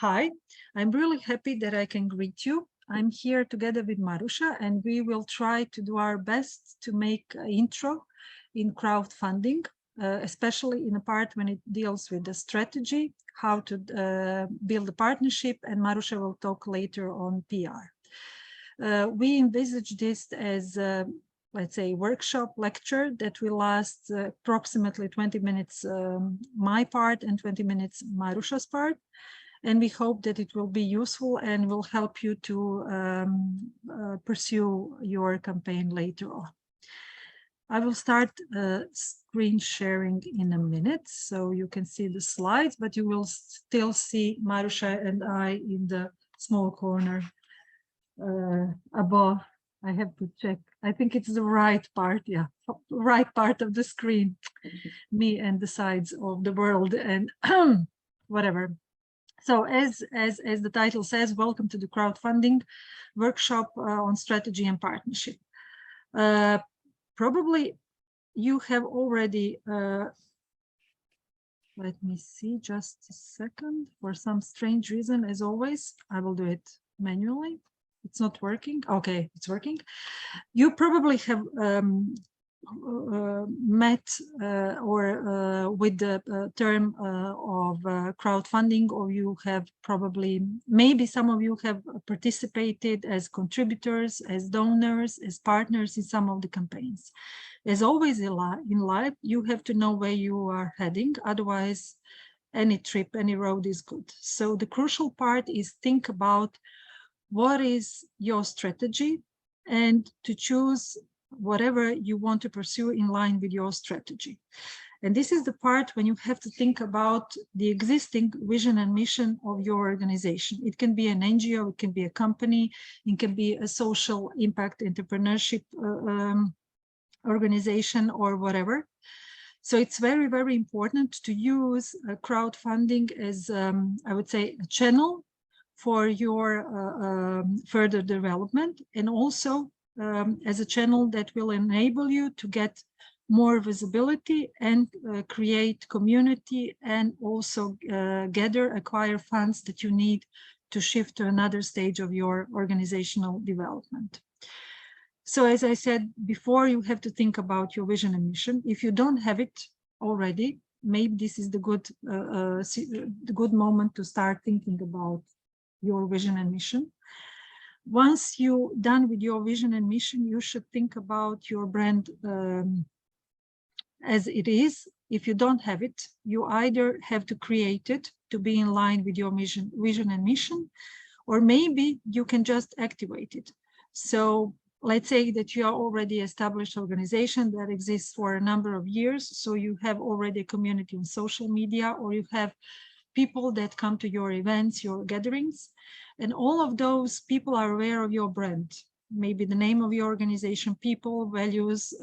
Hi, I'm really happy that I can greet you. I'm here together with Maruša, and we will try to do our best to make an intro in crowdfunding, especially in a part when it deals with the strategy, how to build a partnership, and Maruša will talk later on PR. We envisage this as let's say, workshop lecture that will last approximately 20 minutes my part and 20 minutes Maruša's part. And we hope that it will be useful and will help you to pursue your campaign later on. I will start screen sharing in a minute, so you can see the slides, but you will still see Maruša and I in the small corner above. I have to check. I think it's the right part, yeah, right part of the screen. Me and the sides of the world and whatever. So as the title says, welcome to the crowdfunding workshop on strategy and partnership. Probably you have already, let me see, just a second. For some strange reason, as always, I will do it manually. It's not working. Okay, it's working. You probably have met with the term of crowdfunding, or you have probably, maybe some of you have participated as contributors, as donors, as partners in some of the campaigns. As always in life, you have to know where you are heading. Otherwise, any trip, any road is good. So the crucial part is think about what is your strategy and to choose whatever you want to pursue in line with your strategy. And this is the part when you have to think about the existing vision and mission of your organization. It can be an NGO, it can be a company, it can be a social impact entrepreneurship organization or whatever. So it's very, very important to use crowdfunding as, I would say, a channel for your further development, and also as a channel that will enable you to get more visibility and create community, and also acquire funds that you need to shift to another stage of your organizational development. So as I said before, you have to think about your vision and mission. If you don't have it already, maybe this is the good moment to start thinking about your vision and mission. Once you're done with your vision and mission, you should think about your brand as it is. If you don't have it, you either have to create it to be in line with your vision and mission, or maybe you can just activate it. So let's say that you are already established organization that exists for a number of years. So you have already a community on social media, or you have people that come to your events, your gatherings, and all of those people are aware of your brand, maybe the name of your organization, people, values,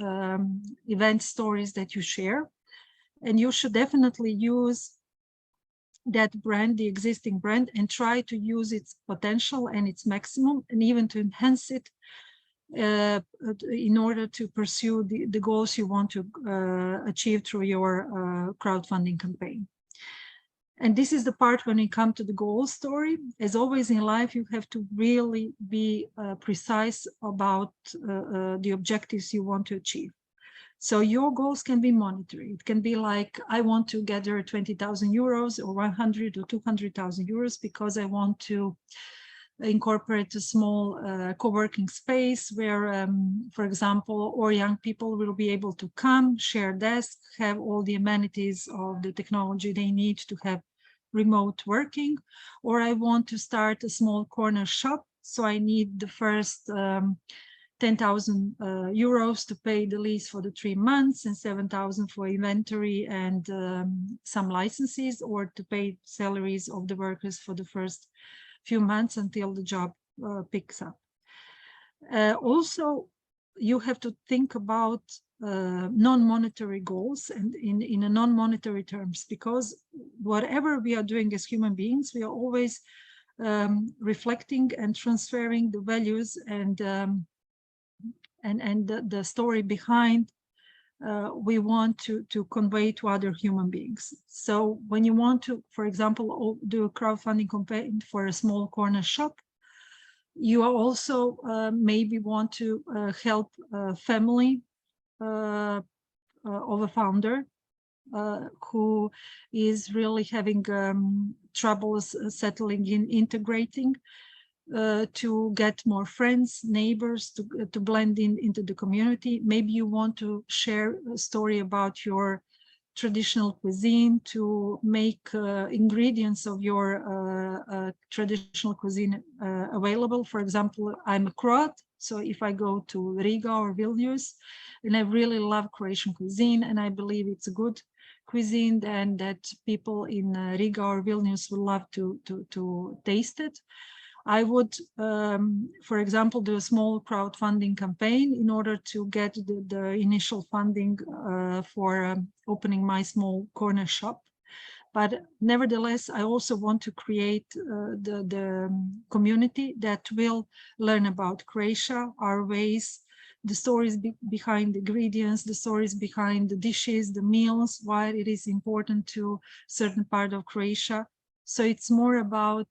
event stories that you share. And you should definitely use that brand, the existing brand, and try to use its potential and its maximum, and even to enhance it in order to pursue the goals you want to achieve through your crowdfunding campaign. And this is the part when we come to the goal story. As always in life, you have to really be precise about the objectives you want to achieve. So your goals can be monetary. It can be like, I want to gather 20,000 euros or 100 or 200,000 euros because I want to incorporate a small co-working space where, for example, or young people will be able to come, share desk, have all the amenities of the technology they need to have remote working. Or I want to start a small corner shop, so I need the first 10,000 euros to pay the lease for the 3 months and 7,000 for inventory and some licenses, or to pay salaries of the workers for the first few months until the job picks up. Also, you have to think about non-monetary goals and in a non-monetary terms, because whatever we are doing as human beings, we are always reflecting and transferring the values and the story behind we want to convey to other human beings. So when you want to, for example, do a crowdfunding campaign for a small corner shop, you also maybe want to help a family of a founder who is really having troubles settling in, integrating, to get more friends, neighbors, to blend in into the community. Maybe you want to share a story about your traditional cuisine, to make ingredients of your traditional cuisine available. For example, I'm a Croat, so if I go to Riga or Vilnius, and I really love Croatian cuisine, and I believe it's a good cuisine, and that people in Riga or Vilnius would love to taste it, I would, for example, do a small crowdfunding campaign in order to get the initial funding for opening my small corner shop. But nevertheless, I also want to create the community that will learn about Croatia, our ways, the stories behind the ingredients, the stories behind the dishes, the meals, why it is important to certain part of Croatia. So it's more about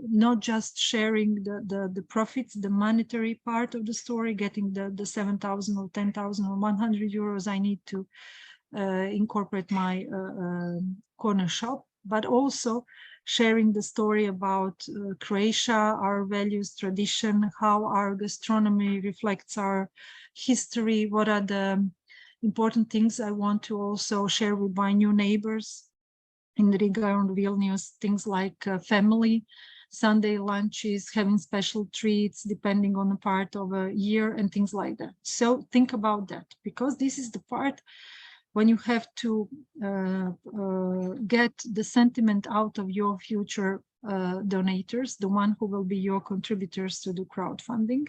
not just sharing the profits, the monetary part of the story, getting the 7,000 or 10,000 or 100 euros I need to incorporate my corner shop, but also sharing the story about Croatia, our values, tradition, how our gastronomy reflects our history, what are the important things I want to also share with my new neighbors in Riga and Vilnius, things like family, Sunday lunches, having special treats depending on the part of a year and things like that. So think about that, because this is the part when you have to get the sentiment out of your future donators, the one who will be your contributors to the crowdfunding.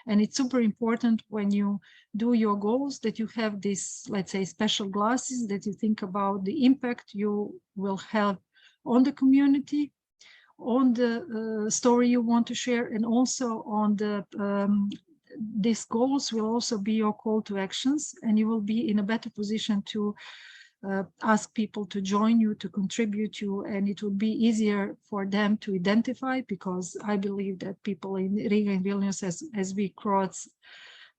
And it's super important when you do your goals that you have this, let's say, special glasses, that you think about the impact you will have on the community, on the story you want to share, and also on the these goals will also be your call to actions, and you will be in a better position to ask people to join you, to contribute you, and it will be easier for them to identify, because I believe that people in Riga and Vilnius, as we Croats,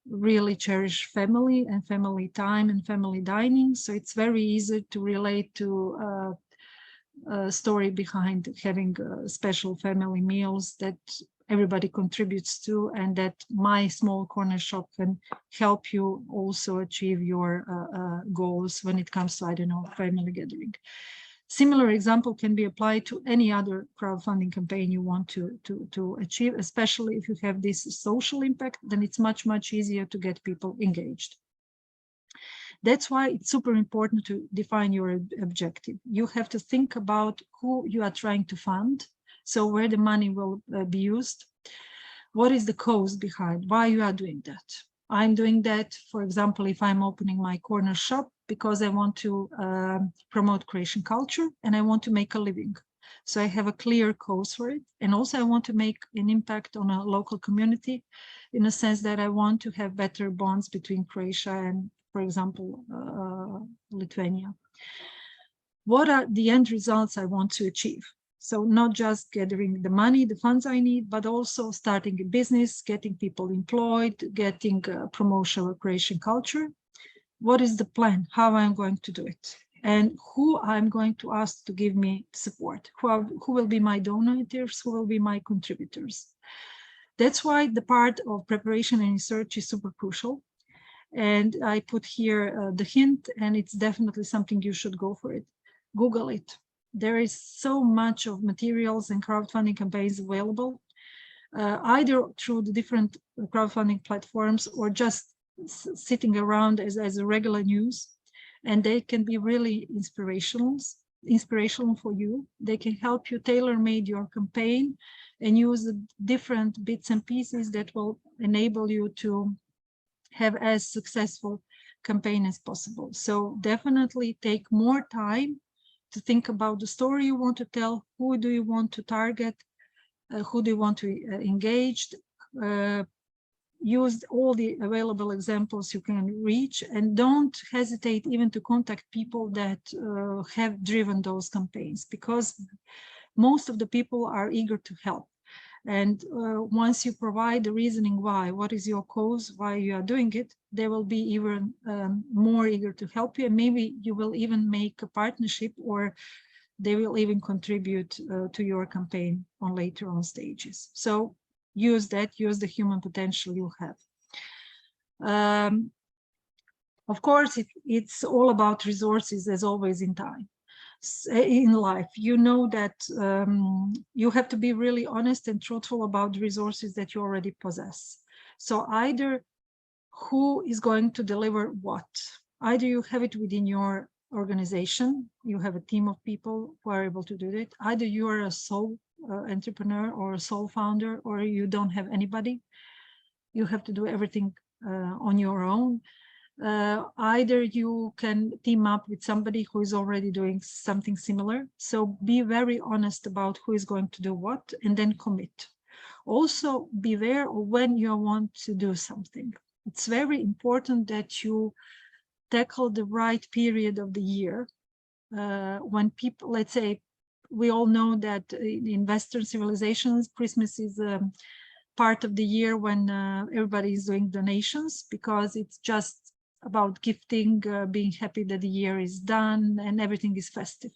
really cherish family and family time and family dining. So it's very easy to relate to a story behind having special family meals that everybody contributes to, and that my small corner shop can help you also achieve your goals when it comes to, I don't know, family gathering. Similar example can be applied to any other crowdfunding campaign you want to achieve, especially if you have this social impact, then it's much, much easier to get people engaged. That's why it's super important to define your objective. You have to think about who you are trying to fund, so where the money will be used, what is the cause behind why you are doing that. I'm doing that, for example, if I'm opening my corner shop because I want to promote Croatian culture and I want to make a living. So I have a clear cause for it. And also I want to make an impact on a local community, in a sense that I want to have better bonds between Croatia and, for example, Lithuania. What are the end results I want to achieve? So not just gathering the money, the funds I need, but also starting a business, getting people employed, getting promotion of Croatian culture. What is the plan? How I'm going to do it? And who I'm going to ask to give me support? Who will be my donors? Who will be my contributors? That's why the part of preparation and research is super crucial. And I put here the hint, and it's definitely something you should go for it. Google it. There is so much of materials and crowdfunding campaigns available, either through the different crowdfunding platforms or just sitting around as a regular news. And they can be really inspirational for you. They can help you tailor-made your campaign and use the different bits and pieces that will enable you to have as successful campaign as possible. So definitely take more time to think about the story you want to tell, who do you want to target, who do you want to engage, use all the available examples you can reach, and don't hesitate even to contact people that have driven those campaigns, because most of the people are eager to help. And once you provide the reasoning why, what is your cause, why you are doing it, they will be even more eager to help you. And maybe you will even make a partnership, or they will even contribute to your campaign on later on stages. So use that, use the human potential you have. Of course, it's all about resources, as always in time. In life, you know that you have to be really honest and truthful about the resources that you already possess. So either who is going to deliver what? Either you have it within your organization, you have a team of people who are able to do it. Either you are a sole entrepreneur or a sole founder, or you don't have anybody. You have to do everything on your own. Either you can team up with somebody who is already doing something similar. So be very honest about who is going to do what, and then commit. Also beware of when you want to do something. It's very important that you tackle the right period of the year. When people, let's say, we all know that in Western civilizations, Christmas is part of the year when everybody is doing donations, because it's just about gifting, being happy that the year is done and everything is festive.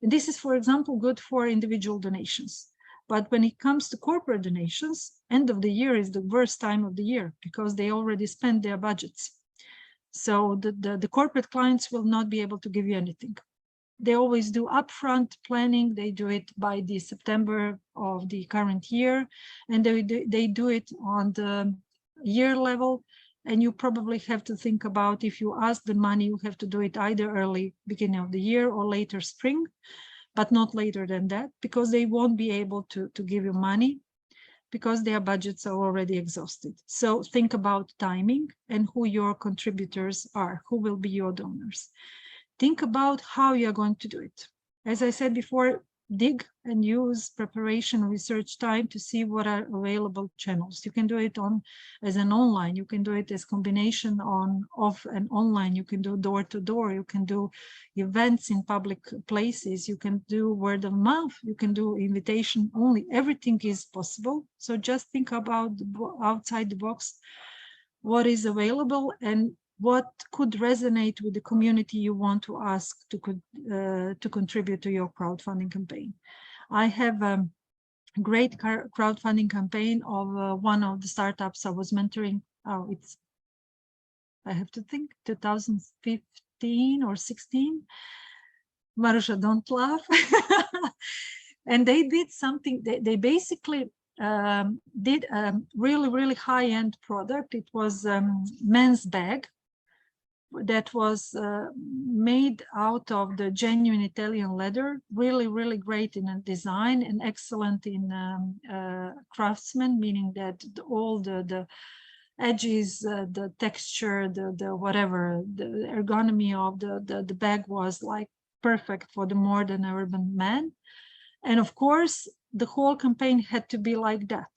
And this is, for example, good for individual donations. But when it comes to corporate donations, end of the year is the worst time of the year, because they already spent their budgets. So the corporate clients will not be able to give you anything. They always do upfront planning. They do it by the September of the current year, and they do it on the year level. And you probably have to think about, if you ask the money, you have to do it either early beginning of the year or later spring, but not later than that, because they won't be able to give you money, because their budgets are already exhausted. So think about timing and who your contributors are, who will be your donors. Think about how you're going to do it. As I said before, dig and use preparation research time to see what are available channels. You can do it as an online, you can do it as combination off and online, you can do door to door, you can do events in public places, you can do word of mouth, you can do invitation only. Everything is possible. So just think about outside the box, what is available and what could resonate with the community you want to ask to contribute to your crowdfunding campaign. I have a great crowdfunding campaign of one of the startups I was mentoring. Oh, I have to think, 2015 or 16. Maruša, don't laugh. And they did something, they basically did a really, really high-end product. It was a men's bag that was made out of the genuine Italian leather, really, really great in a design and excellent in craftsman, meaning that all the edges, the texture, the whatever, the ergonomy of the bag was like perfect for the modern urban man. And of course, the whole campaign had to be like that.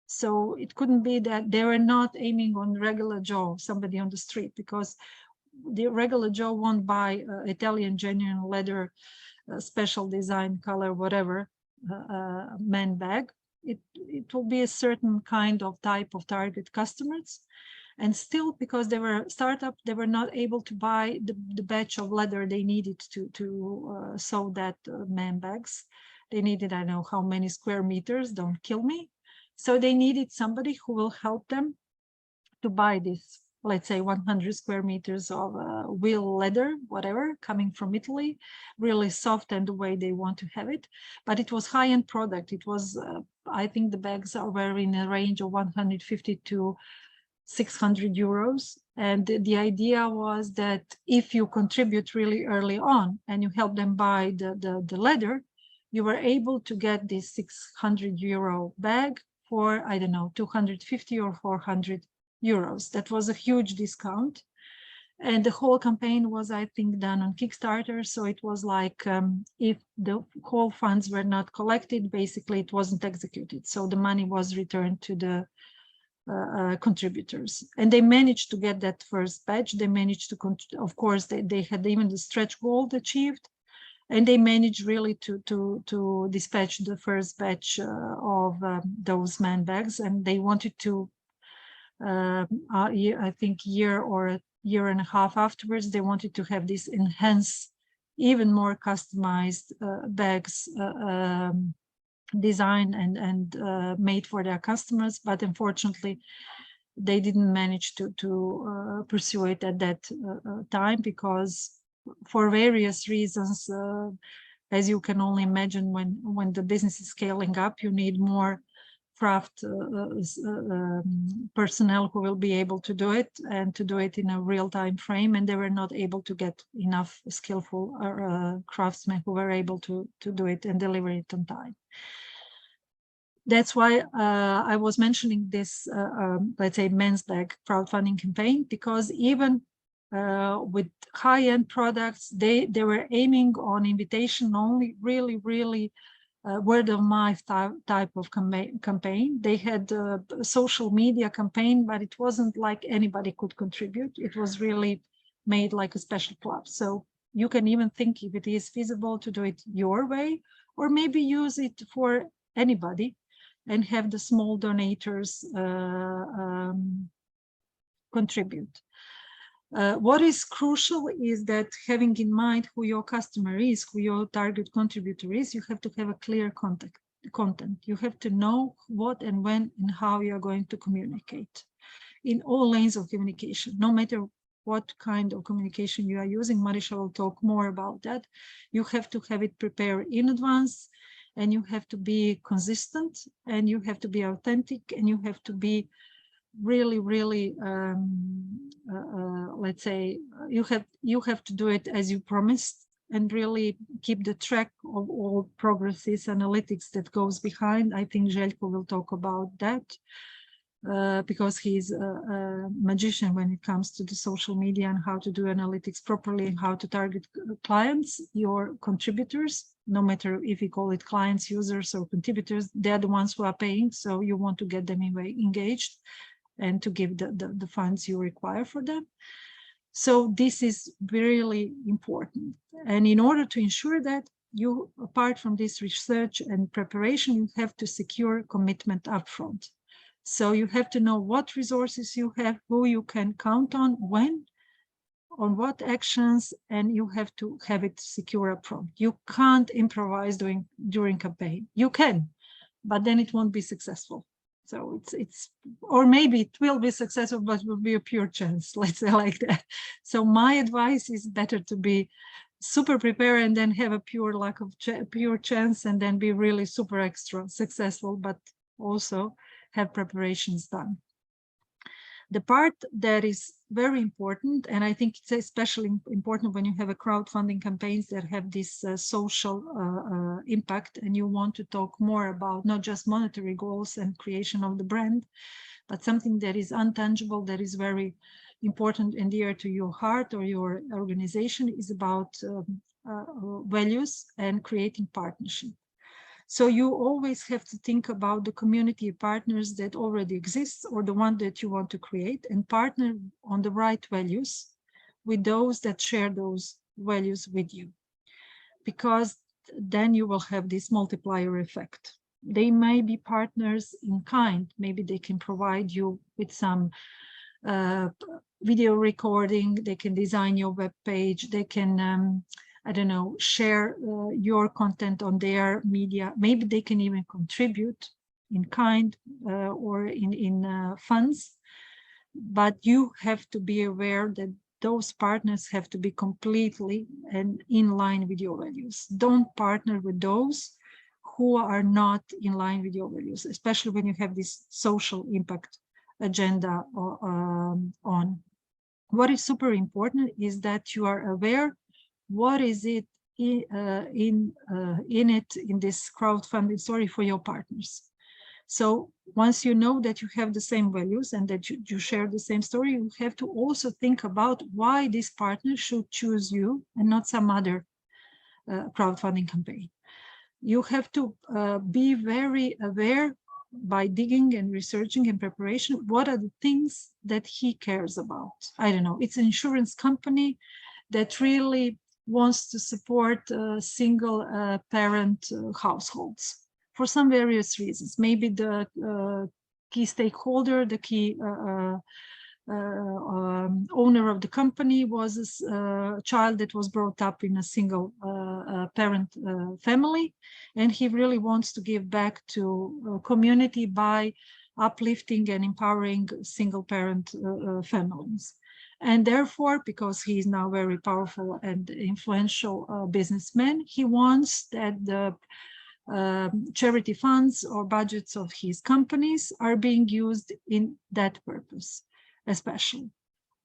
So it couldn't be that they were not aiming on regular Joe, somebody on the street, because the regular Joe won't buy Italian genuine leather, special design, color, whatever, man bag. It will be a certain kind of type of target customers. And still, because they were a startup, they were not able to buy the batch of leather they needed to sew that man bags. They needed, I don't know how many square meters, don't kill me. So they needed somebody who will help them to buy this, let's say 100 square meters of wheel leather, whatever, coming from Italy, really soft and the way they want to have it. But it was high-end product. It was, I think the bags were in a range of 150 to 600 euros. And the idea was that if you contribute really early on and you help them buy the leather, you were able to get this 600 euro bag for, I don't know, 250 or 400 euros. That was a huge discount. And the whole campaign was, I think, done on Kickstarter. So it was like, if the whole funds were not collected, basically it wasn't executed. So the money was returned to the contributors, and they managed to get that first batch. They managed to, of course, they had even the stretch goal achieved, and they managed really to dispatch the first batch of those man bags, and they wanted to, I think, year or a year and a half afterwards, they wanted to have this enhanced, even more customized bags designed and made for their customers, but unfortunately they didn't manage to pursue it at that time, because for various reasons, as you can only imagine, when the business is scaling up, you need more craft personnel who will be able to do it, and to do it in a real time frame, and they were not able to get enough skillful craftsmen who were able to do it and deliver it on time. That's why I was mentioning this, let's say, men's bag crowdfunding campaign, because even with high-end products, they were aiming on invitation only, really word of mouth type of campaign. They had a social media campaign, but it wasn't like anybody could contribute. It was really made like a special club. So you can even think if it is feasible to do it your way, or maybe use it for anybody and have the small donators contribute. What is crucial is that, having in mind who your customer is, who your target contributor is, you have to have a clear content. You have to know what and when and how you are going to communicate in all lanes of communication, no matter what kind of communication you are using. Maruša will talk more about that. You have to have it prepared in advance, and you have to be consistent, and you have to be authentic, and you have to be really let's say, you have to do it as you promised, and really keep the track of all progresses, analytics that goes behind. I think Željko will talk about that, because he's a magician when it comes to the social media and how to do analytics properly, and how to target clients, your contributors, no matter if you call it clients, users, or contributors. They're the ones who are paying, so you want to get them engaged and to give the funds you require for them. So this is really important. And in order to ensure that, you, apart from this research and preparation, you have to secure commitment upfront. So you have to know what resources you have, who you can count on, when, on what actions, and you have to have it secure upfront. You can't improvise during campaign. You can, but then it won't be successful. So it's, or maybe it will be successful, but will be a pure chance, let's say like that. So my advice is better to be super prepared and then have a pure lack of pure chance, and then be really super extra successful, but also have preparations done. The part that is very important, and I think it's especially important when you have a crowdfunding campaigns that have this social impact, and you want to talk more about not just monetary goals and creation of the brand, but something that is intangible, that is very important and dear to your heart or your organization, is about values and creating partnership. So you always have to think about the community partners that already exist, or the one that you want to create, and partner on the right values with those that share those values with you, because then you will have this multiplier effect. They may be partners in kind. Maybe they can provide you with some video recording, they can design your web page, they can I don't know, share your content on their media. Maybe they can even contribute in kind or in funds. But you have to be aware that those partners have to be completely and in line with your values. Don't partner with those who are not in line with your values, especially when you have this social impact agenda on. What is super important is that you are aware what is it in this crowdfunding story for your partners. So once you know that you have the same values and that you share the same story, you have to also think about why this partner should choose you and not some other crowdfunding campaign. You have to be very aware by digging and researching and preparation, what are the things that he cares about. I don't know, it's an insurance company that really wants to support single parent households for some various reasons. Maybe the key stakeholder, the key owner of the company was a child that was brought up in a single parent family, and he really wants to give back to community by uplifting and empowering single parent families. And therefore, because he is now very powerful and influential businessman, he wants that the charity funds or budgets of his companies are being used in that purpose, especially.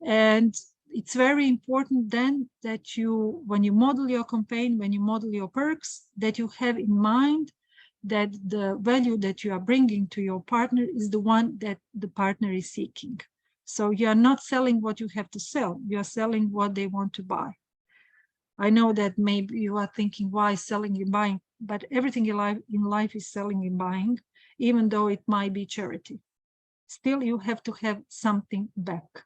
And it's very important then that you, when you model your campaign, when you model your perks, that you have in mind that the value that you are bringing to your partner is the one that the partner is seeking. So you are not selling what you have to sell, you are selling what they want to buy. I know that maybe you are thinking, why selling and buying? But everything in life is selling and buying, even though it might be charity. Still, you have to have something back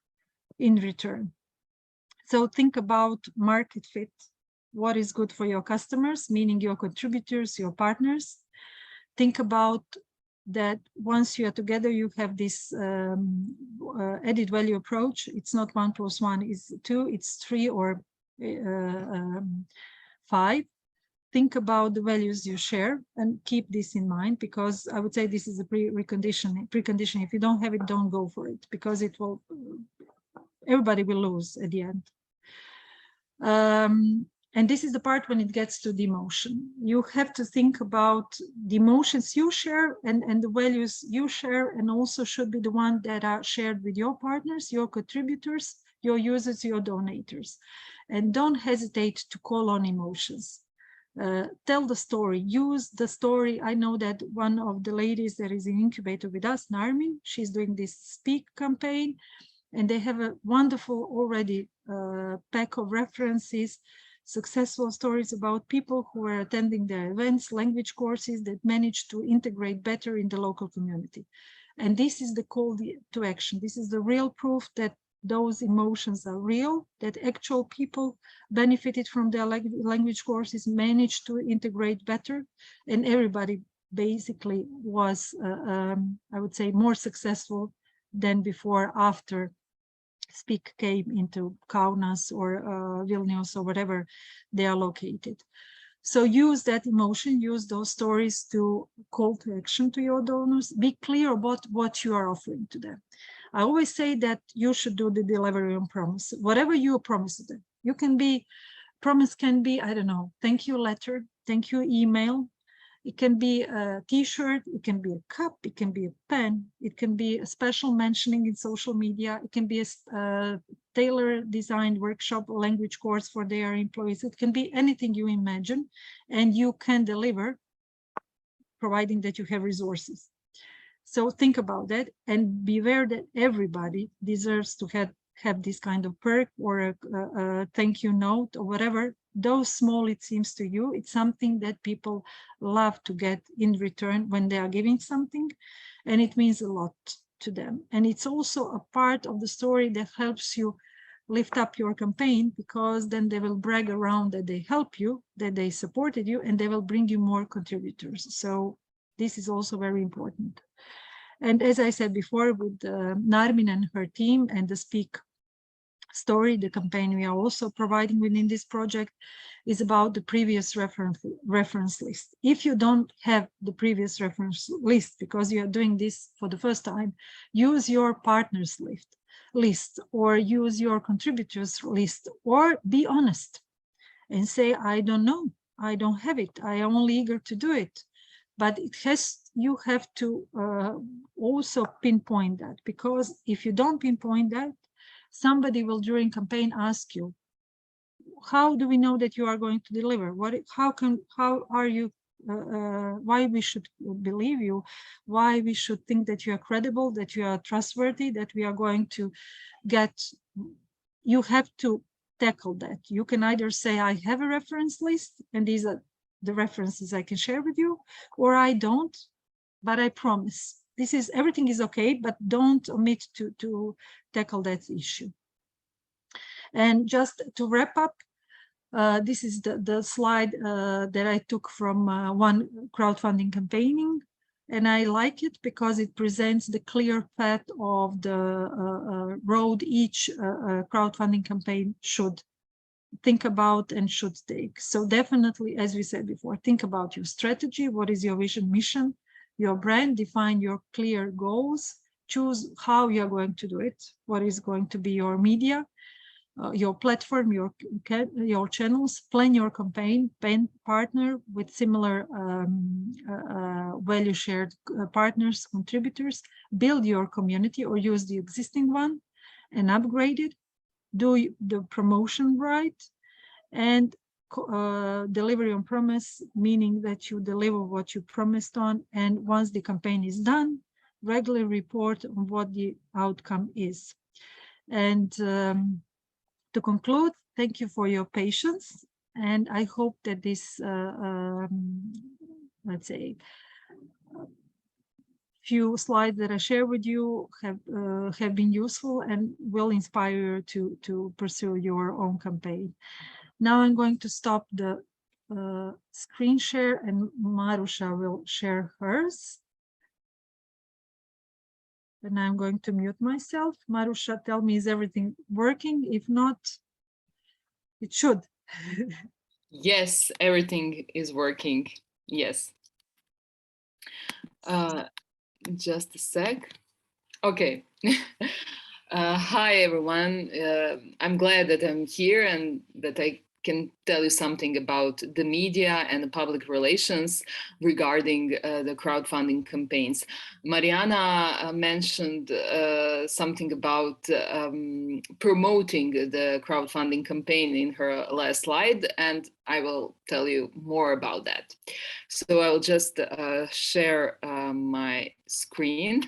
in return. So think about market fit. What is good for your customers, meaning your contributors, your partners. Think about that once you are together, you have this added value approach. It's not 1 + 1 is 2, it's 3 or 5. Think about the values you share and keep this in mind, because I would say this is a precondition. If you don't have it, don't go for it, because it will, everybody will lose at the end. And this is the part when it gets to the emotion. You have to think about the emotions you share and the values you share, and also should be the ones that are shared with your partners, your contributors, your users, your donators. And don't hesitate to call on emotions. Tell the story, use the story. I know that one of the ladies that is in incubator with us, Narmin, she's doing this Speak campaign, and they have a wonderful already pack of references, successful stories about people who are attending their events, language courses that managed to integrate better in the local community. And this is the call to action. This is the real proof that those emotions are real, that actual people benefited from their language courses, managed to integrate better, and everybody basically was, I would say, more successful than before, after Speak came into Kaunas or Vilnius or whatever they are located. So use that emotion, use those stories to call to action to your donors. Be clear about what you are offering to them. I always say that you should do the delivery on promise. Whatever you promise them, you can be, promise can be, I don't know, thank you letter, thank you email. It can be a t-shirt, it can be a cup, it can be a pen, it can be a special mentioning in social media, it can be a tailor-designed workshop or language course for their employees. It can be anything you imagine, and you can deliver, providing that you have resources. So think about that and be aware that everybody deserves to have this kind of perk or a thank you note or whatever. Though small it seems to you, it's something that people love to get in return when they are giving something, and it means a lot to them. And it's also a part of the story that helps you lift up your campaign, because then they will brag around that they help you, that they supported you, and they will bring you more contributors. So this is also very important. And as I said before, with Narmin and her team and the Speak story, the campaign we are also providing within this project is about the previous reference list. If you don't have the previous reference list because you are doing this for the first time, use your partners list or use your contributors list, or be honest and say, I don't know, I don't have it, I am only eager to do it. But you have to also pinpoint that, because if you don't pinpoint that, somebody will during campaign ask you, how do we know that you are going to deliver? How are you, why we should believe you, why we should think that you are credible, that you are trustworthy, that we are going to get, you have to tackle that. You can either say, I have a reference list and these are the references I can share with you, or I don't, but I promise. Everything is okay, but don't omit to tackle that issue. And just to wrap up, this is the slide that I took from one crowdfunding campaigning, and I like it because it presents the clear path of the road each crowdfunding campaign should think about and should take. So definitely, as we said before, think about your strategy. What is your vision, mission, your brand? Define your clear goals. Choose how you're going to do it. What is going to be your media, your platform, your channels. Plan your campaign. Partner with similar value shared partners, contributors. Build your community or use the existing one and upgrade it. Do the promotion right, and delivery on promise, meaning that you deliver what you promised on. And once the campaign is done, regularly report on what the outcome is. And to conclude, thank you for your patience. And I hope that this, let's say, few slides that I share with you have been useful and will inspire you to pursue your own campaign. Now I'm going to stop the screen share and Maruša will share hers. And I'm going to mute myself. Maruša, tell me, is everything working? If not, it should. Yes, everything is working. Yes. Just a sec. Okay. Hi, everyone. I'm glad that I'm here and that I can tell you something about the media and the public relations regarding the crowdfunding campaigns. Marijana mentioned something about promoting the crowdfunding campaign in her last slide, and I will tell you more about that. So I'll just share my screen.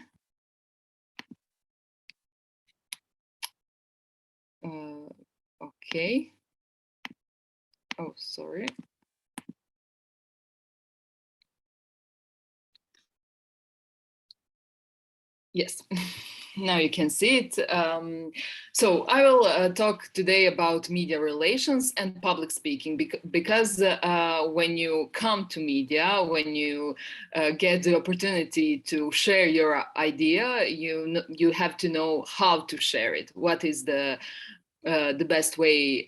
Okay. Oh, sorry. Yes, now you can see it. So I will talk today about media relations and public speaking because when you come to media, when you get the opportunity to share your idea, you have to know how to share it. What is the best way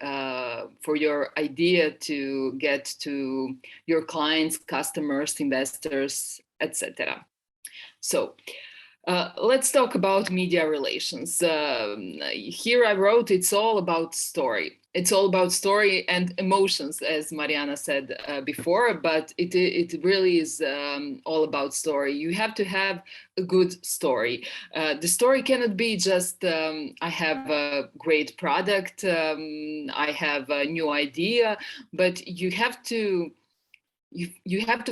for your idea to get to your clients, customers, investors, etc. So let's talk about media relations. Here I wrote, it's all about story. It's all about story and emotions, as Marijana said before, but it really is all about story. You have to have a good story. The story cannot be just, I have a great product, I have a new idea, but you have to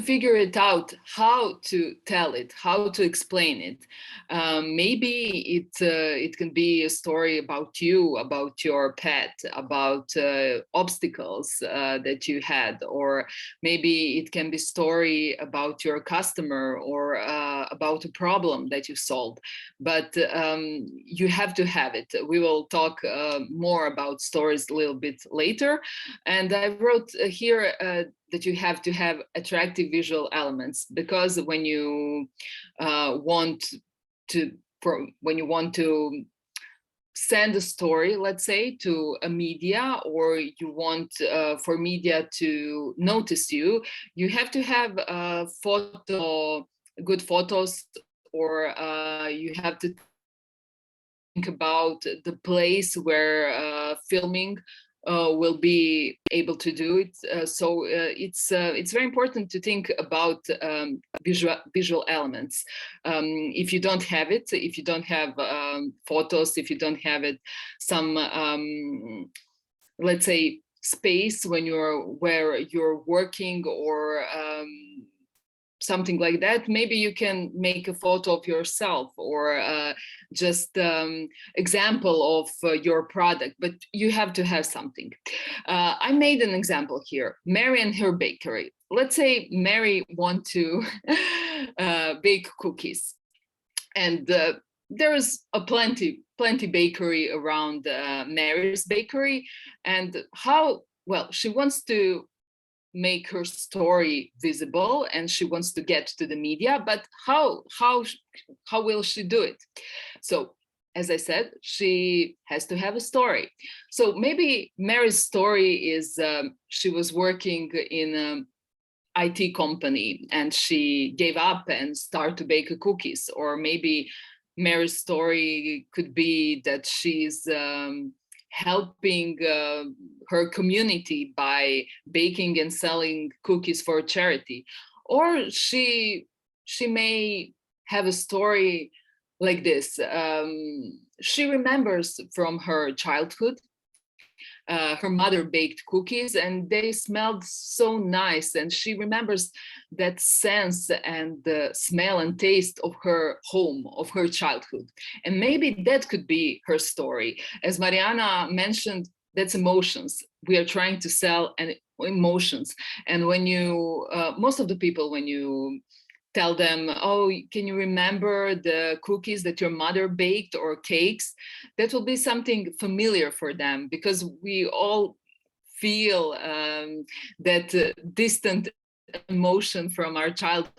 figure it out how to tell it, how to explain it. Maybe it can be a story about you, about your pet, about obstacles that you had, or maybe it can be a story about your customer or about a problem that you solved. But you have to have it. We will talk more about stories a little bit later. And I wrote here that you have to have attractive visual elements, because when you want to send a story, let's say, to a media, or you want for media to notice you, you have to have good photos, or you have to think about the place where filming will be able to do it. So it's very important to think about visual elements. If you don't have it, if you don't have photos, if you don't have it, some let's say space where you're working, or something like that, maybe you can make a photo of yourself or just example of your product, but you have to have something. I made an example here, Mary and her bakery. Let's say Mary want to bake cookies, and there's a plenty bakery around Mary's bakery, and how well she wants to make her story visible and she wants to get to the media, but how will she do it? So as I said, she has to have a story. So maybe Mary's story is she was working in an IT company and she gave up and started to bake cookies. Or maybe Mary's story could be that she's helping her community by baking and selling cookies for charity. Or she may have a story like this. She remembers from her childhood, her mother baked cookies and they smelled so nice, and she remembers that sense and the smell and taste of her home, of her childhood. And maybe that could be her story. As Marijana mentioned, that's emotions. We are trying to sell emotions. And when you, most of the people, when you tell them, oh, can you remember the cookies that your mother baked or cakes? That will be something familiar for them, because we all feel that distant emotion from our childhood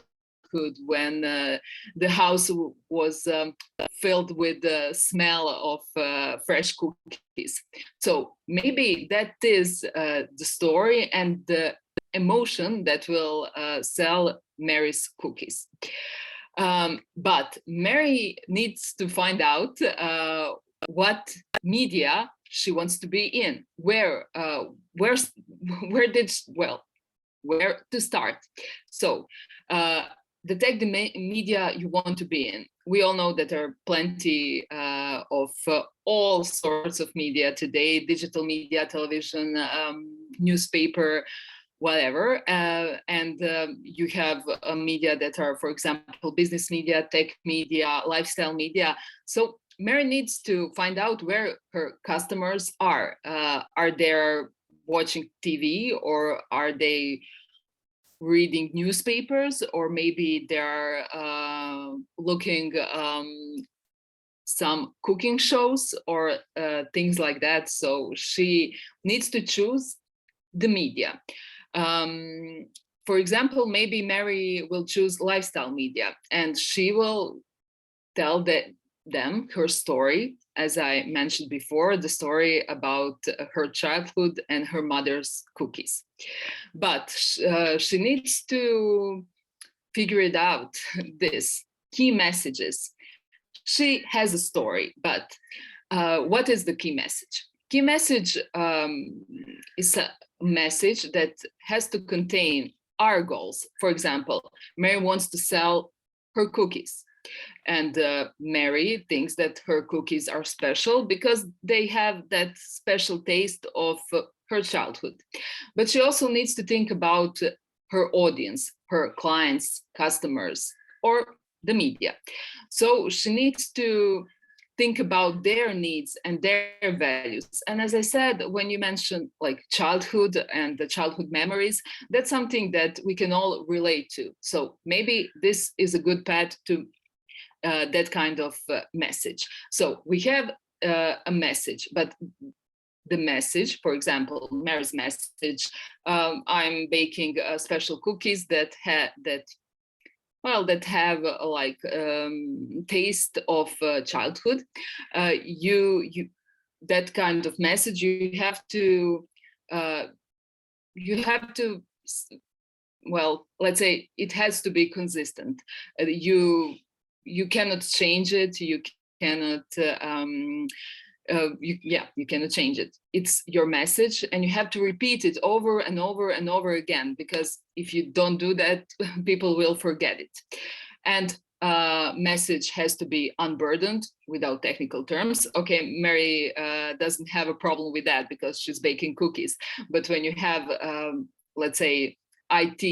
when the house was filled with the smell of fresh cookies. So maybe that is the story and the emotion that will sell Mary's cookies. But Mary needs to find out what media she wants to be in, where to start. So detect the media you want to be in. We all know that there are plenty of all sorts of media today: digital media, television, newspaper, whatever, and you have media that are, for example, business media, tech media, lifestyle media. So Mary needs to find out where her customers are. Are they watching TV, or are they reading newspapers, or maybe they're looking some cooking shows or things like that. So she needs to choose the media. For example, maybe Mary will choose lifestyle media, and she will tell them her story, as I mentioned before, the story about her childhood and her mother's cookies. But she needs to figure it out, this key messages. She has a story, but what is the key message? Key message is a message that has to contain our goals. For example, Mary wants to sell her cookies, and Mary thinks that her cookies are special because they have that special taste of her childhood. But she also needs to think about her audience, her clients, customers, or the media. So she needs to think about their needs and their values. And as I said, when you mentioned like childhood and the childhood memories, that's something that we can all relate to. So maybe this is a good path to that kind of message. So we have a message, but the message, for example, Mary's message, I'm baking special cookies that have like taste of childhood. You that kind of message, you have to well, let's say it has to be consistent. You cannot change it. You cannot you cannot change it. It's your message, and you have to repeat it over and over and over again, because if you don't do that, people will forget it. And message has to be unburdened, without technical terms. Okay, Mary doesn't have a problem with that because she's baking cookies. But when you have, let's say, IT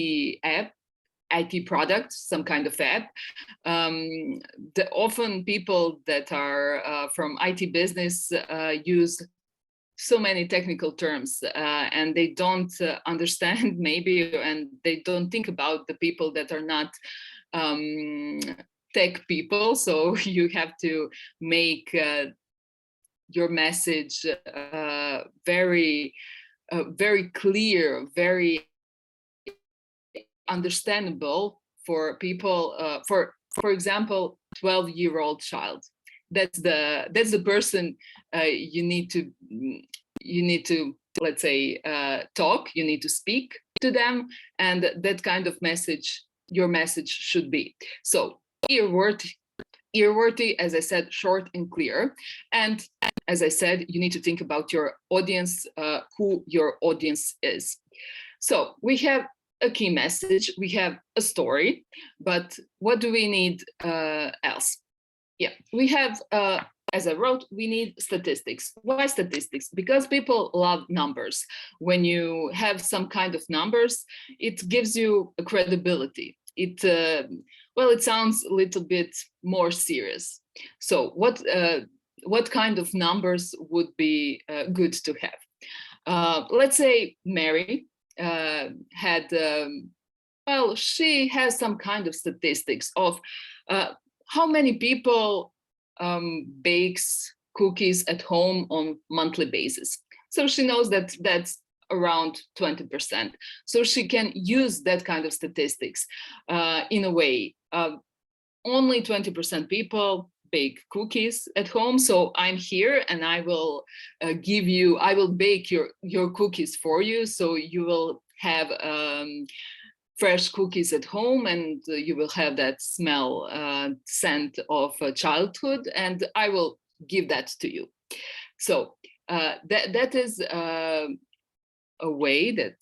IT product, some kind of app. Often people that are from IT business use so many technical terms and they don't understand maybe, and they don't think about the people that are not tech people. So you have to make your message very clear, very understandable for people. For example, 12-year-old child. That's the person you need to let's say talk. You need to speak to them, and that kind of message, your message should be. So earworthy, as I said, short and clear. And as I said, you need to think about your audience, who your audience is. So we have a key message, we have a story, but what do we need else? Yeah, we have, as I wrote, we need statistics. Why statistics? Because people love numbers. When you have some kind of numbers, it gives you a credibility. Well, it sounds a little bit more serious. So what kind of numbers would be good to have? Let's say Mary had, well, she has some kind of statistics of how many people bakes cookies at home on monthly basis. So she knows that that's around 20%. So she can use that kind of statistics in a way. Only 20% people bake cookies at home. So I'm here and I will I will bake your cookies for you. So you will have fresh cookies at home, and you will have that smell, scent of childhood, and I will give that to you. So that is a way that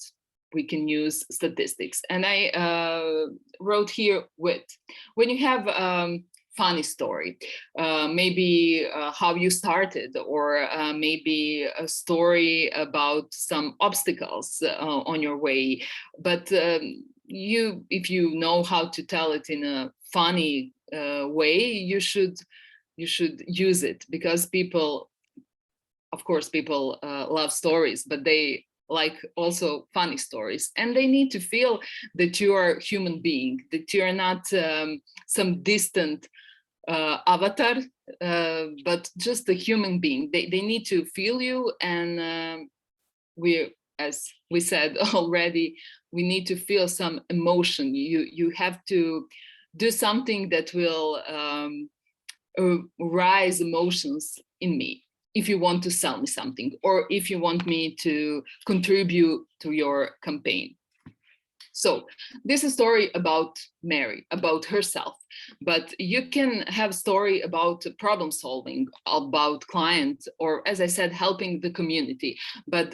we can use statistics. And I wrote here when you have funny story, maybe how you started, or maybe a story about some obstacles on your way, but if you know how to tell it in a funny way, you should use it, because people, of course, people love stories, but they like also funny stories, and they need to feel that you are a human being, that you are not some distant avatar, but just a human being. They need to feel you, and as we said already, we need to feel some emotion. You have to do something that will rise emotions in me, if you want to sell me something, or if you want me to contribute to your campaign. So this is a story about Mary, about herself, but you can have a story about problem solving, about client, or, as I said, helping the community. But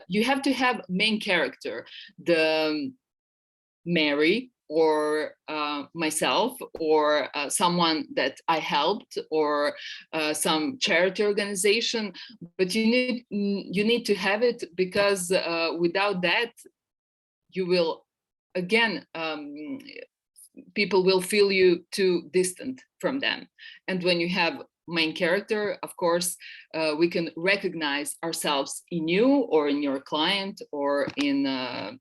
you have to have main character, the Mary, or myself, or someone that I helped, or some charity organization. But you need to have it, because without that, you will, again, people will feel you too distant from them. And when you have main character, of course, we can recognize ourselves in you, or in your client, or in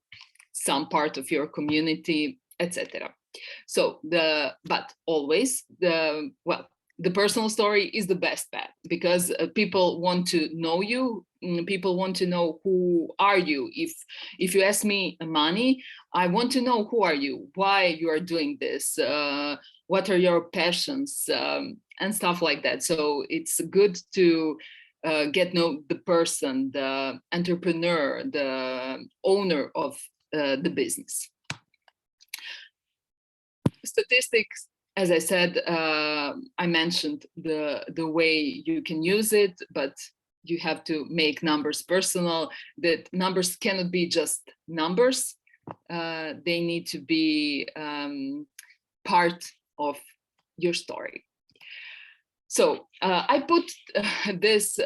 some part of your community, etc. So but always the personal story is the best bet, because people want to know you. People want to know who are you. If you ask me money, I want to know who are you, why you are doing this, what are your passions, and stuff like that. So it's good to get know the person, the entrepreneur, the owner of the business. Statistics, as I said, I mentioned the way you can use it, but you have to make numbers personal. That numbers cannot be just numbers. They need to be part of your story. So I put this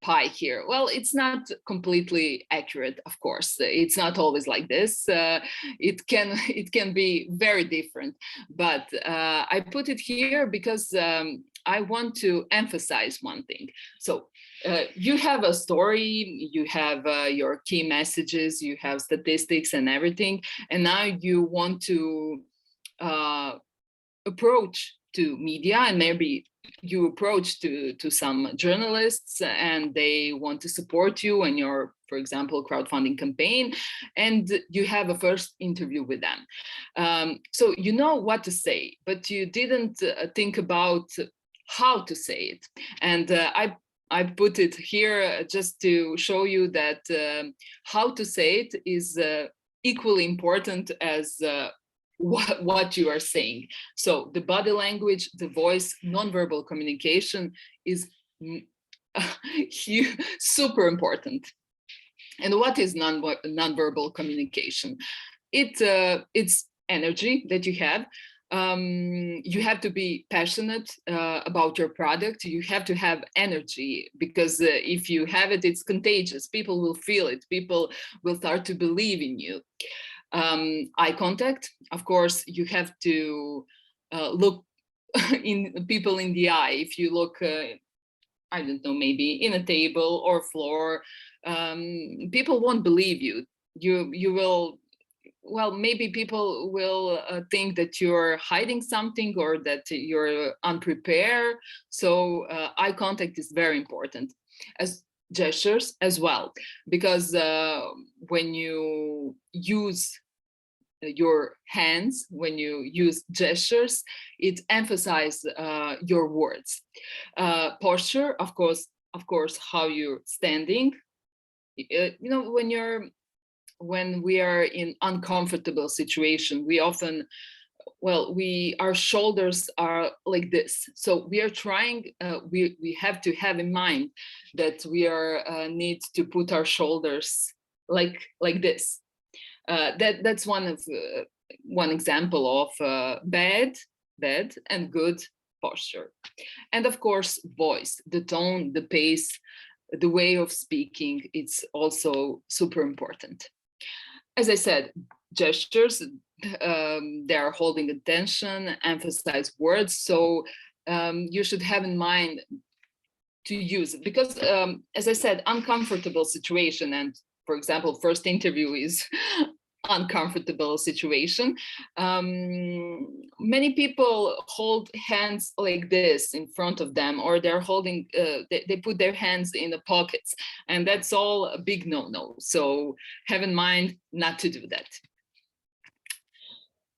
pie here. Well, it's not completely accurate, of course. It's not always like this. It can be very different, but I put it here because I want to emphasize one thing. So you have a story, you have your key messages, you have statistics and everything, and now you want to approach to media, and maybe you approach to some journalists and they want to support you in your, for example, crowdfunding campaign, and you have a first interview with them. So you know what to say, but you didn't think about how to say it. And I put it here just to show you that how to say it is equally important as what you are saying. So the body language, the voice, nonverbal communication is super important. And what is nonverbal communication? It's energy that you have. You have to be passionate about your product. You have to have energy, because if you have it, it's contagious. People will feel it. People will start to believe in you. Eye contact, of course, you have to look in people in the eye. If you look, I don't know, maybe in a table or floor, people won't believe you. You will, well, maybe people will think that you're hiding something or that you're unprepared. So eye contact is very important. As gestures as well, because when you use your hands, when you use gestures, it emphasizes your words. Posture, of course, how you're standing. You know, when we are in uncomfortable situation, we often, well, our shoulders are like this. So we are trying, we have to have in mind that we are need to put our shoulders like this. That's one example of bad and good posture. And of course, voice, the tone, the pace, the way of speaking, it's also super important. As I said, gestures, they are holding attention, emphasize words. So you should have in mind to use it, because as I said, uncomfortable situation, and for example, first interview is uncomfortable situation. Many people hold hands like this in front of them, or they're holding, they put their hands in the pockets, and that's all a big no-no. So have in mind not to do that.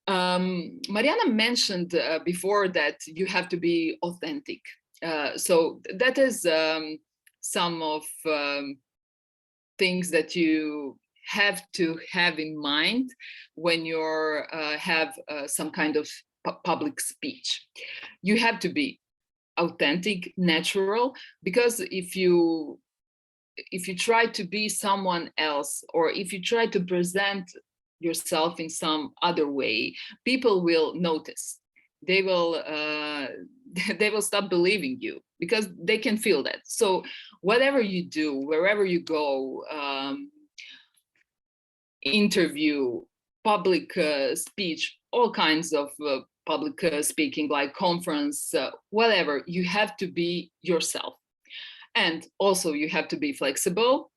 Marijana mentioned before that you have to be authentic. So that is some of things that you have to have in mind when you have some kind of public speech. You have to be authentic, natural, because if you try to be someone else, or if you try to present yourself in some other way, people will notice. They will stop believing you, because they can feel that. So whatever you do, wherever you go, interview, public speech, all kinds of public speaking, like conference, whatever, you have to be yourself. And also you have to be flexible,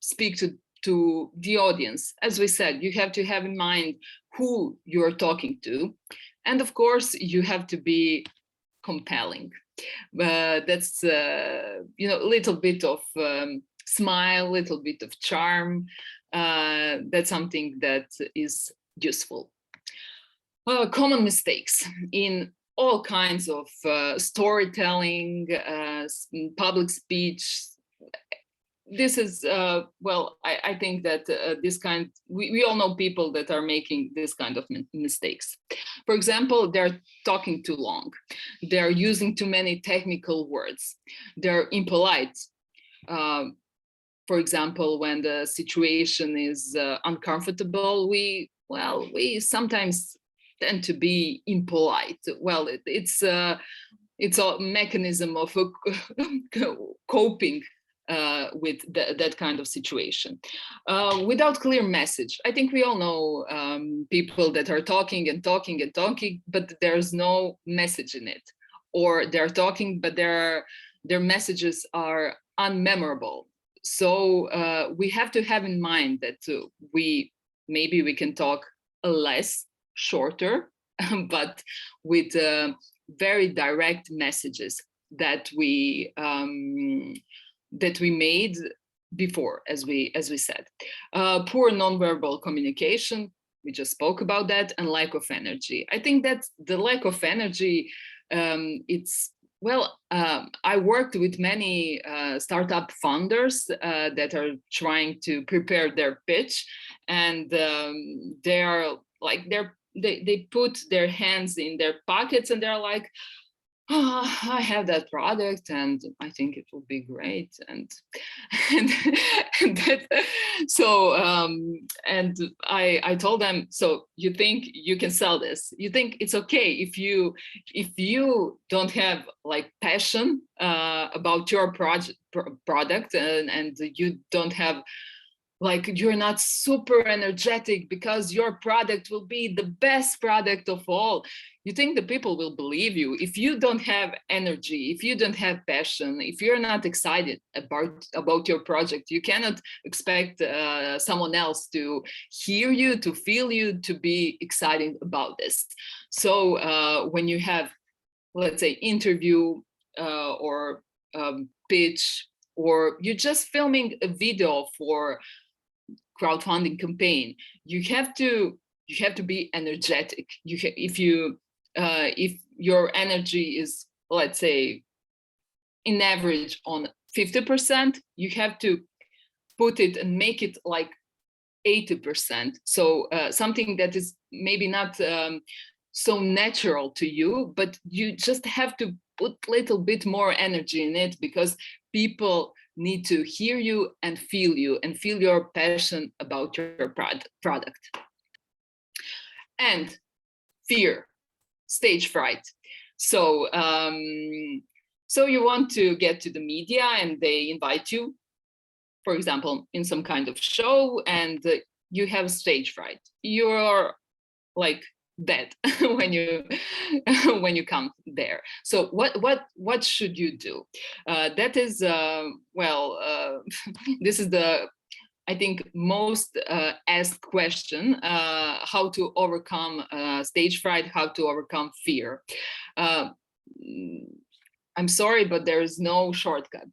speak to the audience. As we said, you have to have in mind who you're talking to. And of course, you have to be compelling. That's, a little bit of smile, little bit of charm. That's something that is useful. Common mistakes in all kinds of storytelling, public speech. This is, I think that we all know people that are making this kind of mistakes. For example, they're talking too long. They're using too many technical words. They're impolite. For example, when the situation is uncomfortable, we sometimes tend to be impolite. Well, it's a mechanism of coping with that kind of situation. Without clear message. I think we all know people that are talking and talking and talking, but there's no message in it. Or they're talking, but their messages are unmemorable. So we have to have in mind that maybe we can talk less, shorter, but with very direct messages that we made before, as we said. Poor nonverbal communication, we just spoke about that, and lack of energy. I think that the lack of energy, I worked with many startup founders that are trying to prepare their pitch, and they put their hands in their pockets and they're like, oh, I have that product and I think it will be great. And I told them, so you think you can sell this? You think it's okay if you don't have like passion about your product and you don't have, like, you're not super energetic because your product will be the best product of all. You think the people will believe you? If you don't have energy, if you don't have passion, if you're not excited about your project, you cannot expect someone else to hear you, to feel you, to be excited about this. So when you have, let's say, interview or pitch, or you're just filming a video for crowdfunding campaign, you have to be energetic. If your energy is, let's say, in average on 50%, you have to put it and make it like 80%. So something that is maybe not so natural to you, but you just have to put a little bit more energy in it, because people need to hear you and feel your passion about your product. And fear, stage fright. So you want to get to the media and they invite you, for example, in some kind of show, and you have stage fright. You're like dead when you come there. So what should you do? That is this is the, I think, most asked question, how to overcome stage fright, how to overcome fear. I'm sorry, but there is no shortcut.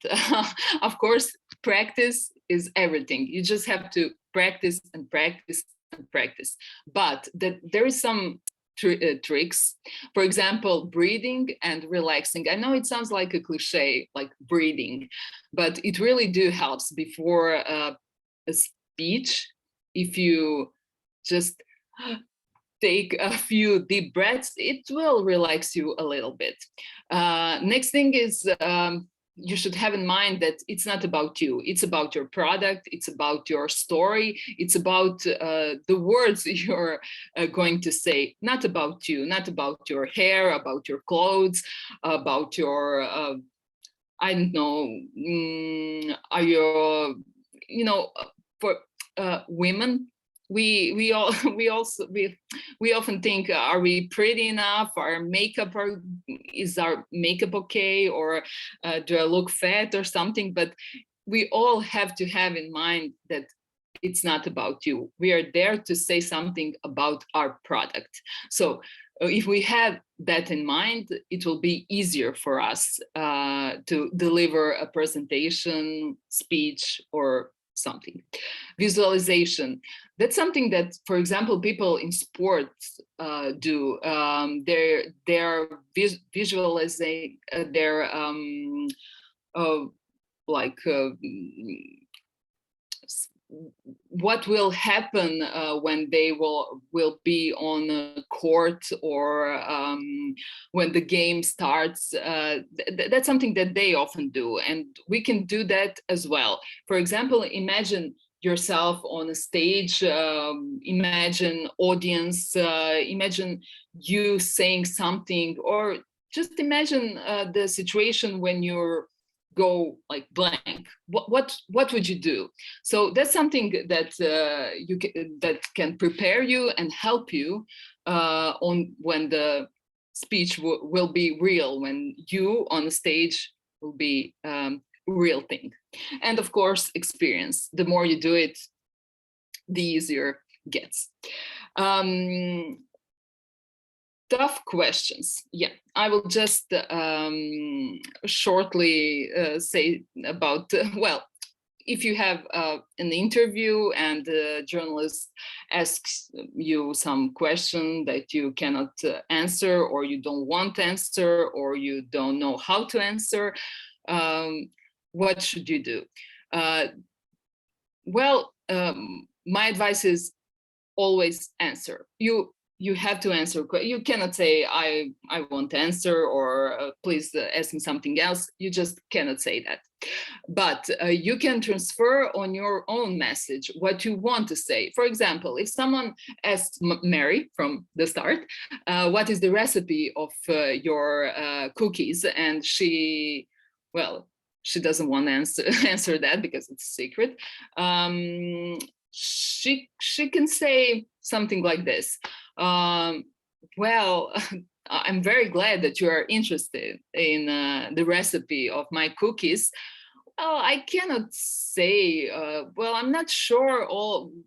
Of course, practice is everything. You just have to practice and practice and practice. But there is some tricks. For example, breathing and relaxing. I know it sounds like a cliche, like breathing, but it really helps before a speech. If you just take a few deep breaths, it will relax you a little bit. Next thing is, you should have in mind that it's not about you. It's about your product. It's about your story. It's about the words you're going to say, not about you, not about your hair, about your clothes, about your, I don't know, are your, for women, we often think, are we pretty enough? Is our makeup okay? Or do I look fat or something? But we all have to have in mind that it's not about you. We are there to say something about our product. So if we have that in mind, it will be easier for us to deliver a presentation, speech, or something. Visualization. That's something that, for example, people in sports do. They're visualizing their what will happen when they will be on a court, or when the game starts. That's something that they often do, and we can do that as well. For example, imagine yourself on a stage, imagine audience, imagine you saying something, or just imagine the situation when you're go like blank, what would you do? So that's something that that can prepare you and help you on when the speech will be real, when you on the stage will be real thing. And of course, experience. The more you do it, the easier it gets. Tough questions. Yeah, I will just shortly say about, well, if you have an interview and the journalist asks you some question that you cannot answer, or you don't want to answer, or you don't know how to answer, what should you do? Well, my advice is always answer. You have to answer. You cannot say I won't answer, or please ask me something else. You just cannot say that. But you can transfer on your own message what you want to say. For example, if someone asks Mary from the start, what is the recipe of your cookies, and she doesn't want to answer that because it's a secret. She can say something like this. Well, I'm very glad that you are interested in the recipe of my cookies. Well, I cannot say, well, I'm not sure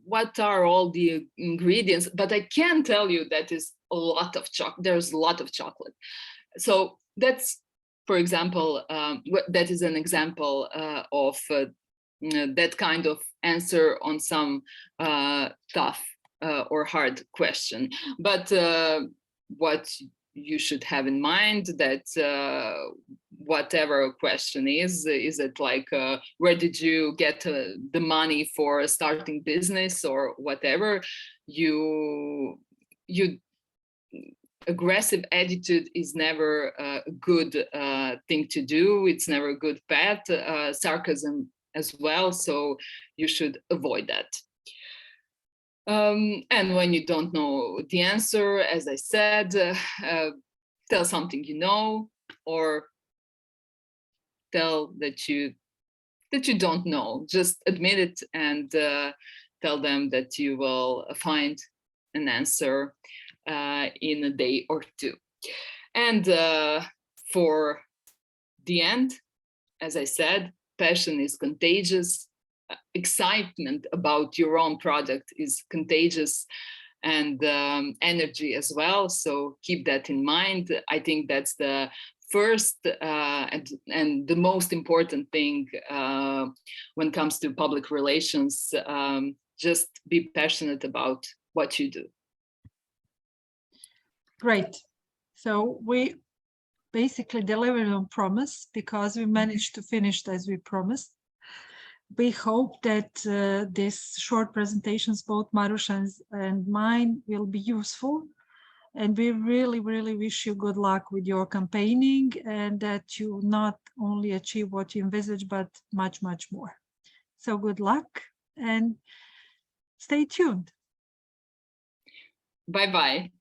what are all the ingredients, but I can tell you that is a lot of chocolate. There's a lot of chocolate. So that's, for example, that is an example of that kind of answer on some tough or hard question. But what you should have in mind that whatever a question is it like where did you get the money for starting business or whatever, you aggressive attitude is never a good thing to do. It's never a good path. Sarcasm as well, so you should avoid that. And when you don't know the answer, as I said, tell something you know, or tell that you don't know. Just admit it and tell them that you will find an answer in a day or two. And for the end, as I said, passion is contagious. Excitement about your own product is contagious, and energy as well. So keep that in mind. I think that's the first and the most important thing when it comes to public relations. Just be passionate about what you do. Great. So we basically delivered on promise because we managed to finish as we promised. We hope that these short presentations, both Marusha's and mine, will be useful. And we really, really wish you good luck with your campaigning, and that you not only achieve what you envisage, but much, much more. So good luck and stay tuned. Bye-bye.